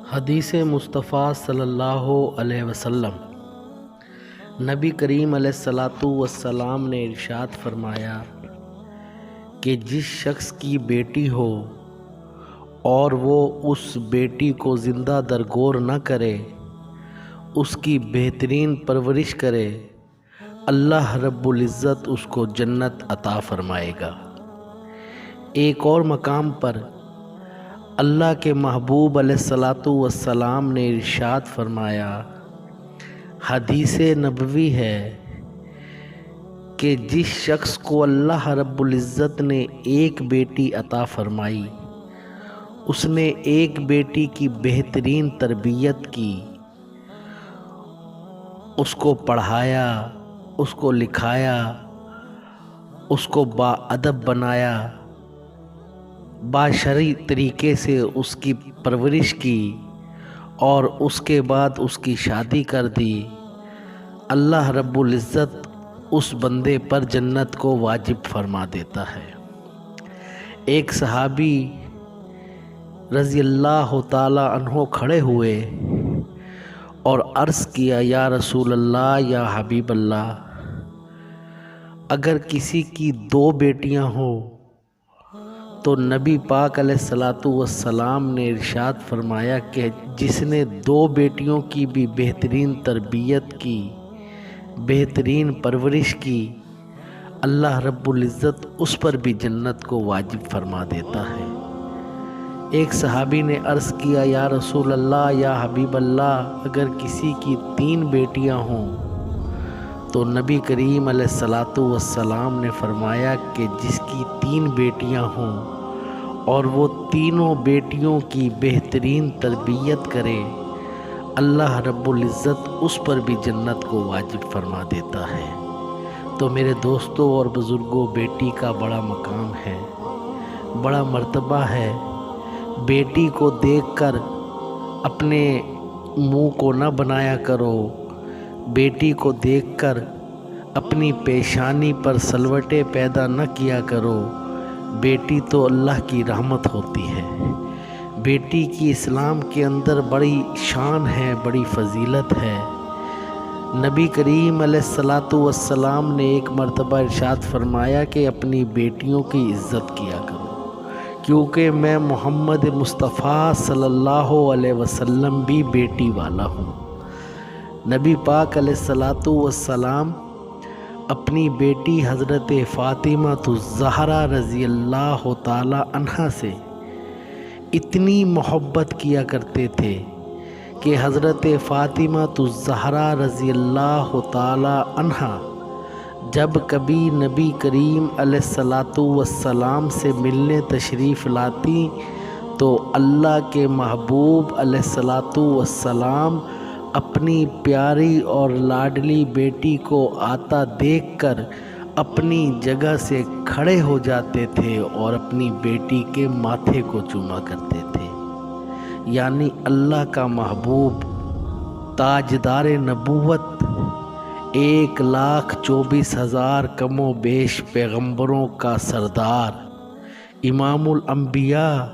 حدیث مصطفیٰ صلی اللہ علیہ وسلم، نبی کریم علیہ الصلاۃ والسلام نے ارشاد فرمایا کہ جس شخص کی بیٹی ہو اور وہ اس بیٹی کو زندہ درگور نہ کرے، اس کی بہترین پرورش کرے، اللہ رب العزت اس کو جنت عطا فرمائے گا۔ ایک اور مقام پر اللہ کے محبوب علیہ الصلاۃ والسلام نے ارشاد فرمایا، حدیث نبوی ہے کہ جس شخص کو اللہ رب العزت نے ایک بیٹی عطا فرمائی، اس نے ایک بیٹی کی بہترین تربیت کی، اس کو پڑھایا، اس کو لکھایا، اس کو باادب بنایا، باشرعی طریقے سے اس کی پرورش کی اور اس کے بعد اس کی شادی کر دی، اللہ رب العزت اس بندے پر جنت کو واجب فرما دیتا ہے۔ ایک صحابی رضی اللہ تعالی عنہ کھڑے ہوئے اور عرض کیا، یا رسول اللہ، یا حبیب اللہ، اگر کسی کی 2 بیٹیاں ہوں تو نبی پاک علیہ الصلاۃ والسلام نے ارشاد فرمایا کہ جس نے 2 بیٹیوں کی بھی بہترین تربیت کی، بہترین پرورش کی، اللہ رب العزت اس پر بھی جنت کو واجب فرما دیتا ہے۔ ایک صحابی نے عرض کیا، یا رسول اللہ، یا حبیب اللہ، اگر کسی کی 3 بیٹیاں ہوں تو نبی کریم علیہ الصلاۃ والسلام نے فرمایا کہ جس کی 3 بیٹیاں ہوں اور وہ تینوں بیٹیوں کی بہترین تربیت کرے، اللہ رب العزت اس پر بھی جنت کو واجب فرما دیتا ہے۔ تو میرے دوستوں اور بزرگوں، بیٹی کا بڑا مقام ہے، بڑا مرتبہ ہے۔ بیٹی کو دیکھ کر اپنے منہ کو نہ بنایا کرو، بیٹی کو دیکھ کر اپنی پیشانی پر سلوٹے پیدا نہ کیا کرو۔ بیٹی تو اللہ کی رحمت ہوتی ہے۔ بیٹی کی اسلام کے اندر بڑی شان ہے، بڑی فضیلت ہے۔ نبی کریم علیہ الصلاۃ والسلام نے ایک مرتبہ ارشاد فرمایا کہ اپنی بیٹیوں کی عزت کیا کرو، کیونکہ میں محمد مصطفیٰ صلی اللہ علیہ وسلم بھی بیٹی والا ہوں۔ نبی پاک علیہ الصلاۃ والسلام اپنی بیٹی حضرت فاطمہ الزہرا رضی اللہ تعالی عنہا سے اتنی محبت کیا کرتے تھے کہ حضرت فاطمہ الزہرا رضی اللہ تعالی عنہا جب کبھی نبی کریم علیہ الصلاۃ والسلام سے ملنے تشریف لاتی تو اللہ کے محبوب علیہ الصلاۃ والسلام اپنی پیاری اور لاڈلی بیٹی کو آتا دیکھ کر اپنی جگہ سے کھڑے ہو جاتے تھے اور اپنی بیٹی کے ماتھے کو چوما کرتے تھے۔ یعنی اللہ کا محبوب، تاجدار نبوت، 1,24,000 کم و بیش پیغمبروں کا سردار، امام الانبیاء،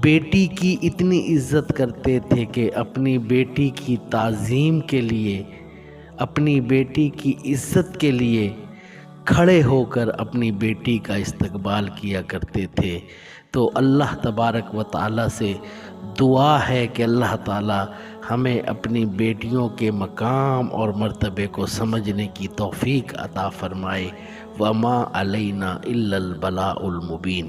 بیٹی کی اتنی عزت کرتے تھے کہ اپنی بیٹی کی تعظیم کے لیے، اپنی بیٹی کی عزت کے لیے کھڑے ہو کر اپنی بیٹی کا استقبال کیا کرتے تھے۔ تو اللہ تبارک و تعالیٰ سے دعا ہے کہ اللہ تعالیٰ ہمیں اپنی بیٹیوں کے مقام اور مرتبے کو سمجھنے کی توفیق عطا فرمائے۔ وما علینا الا البلاء المبین۔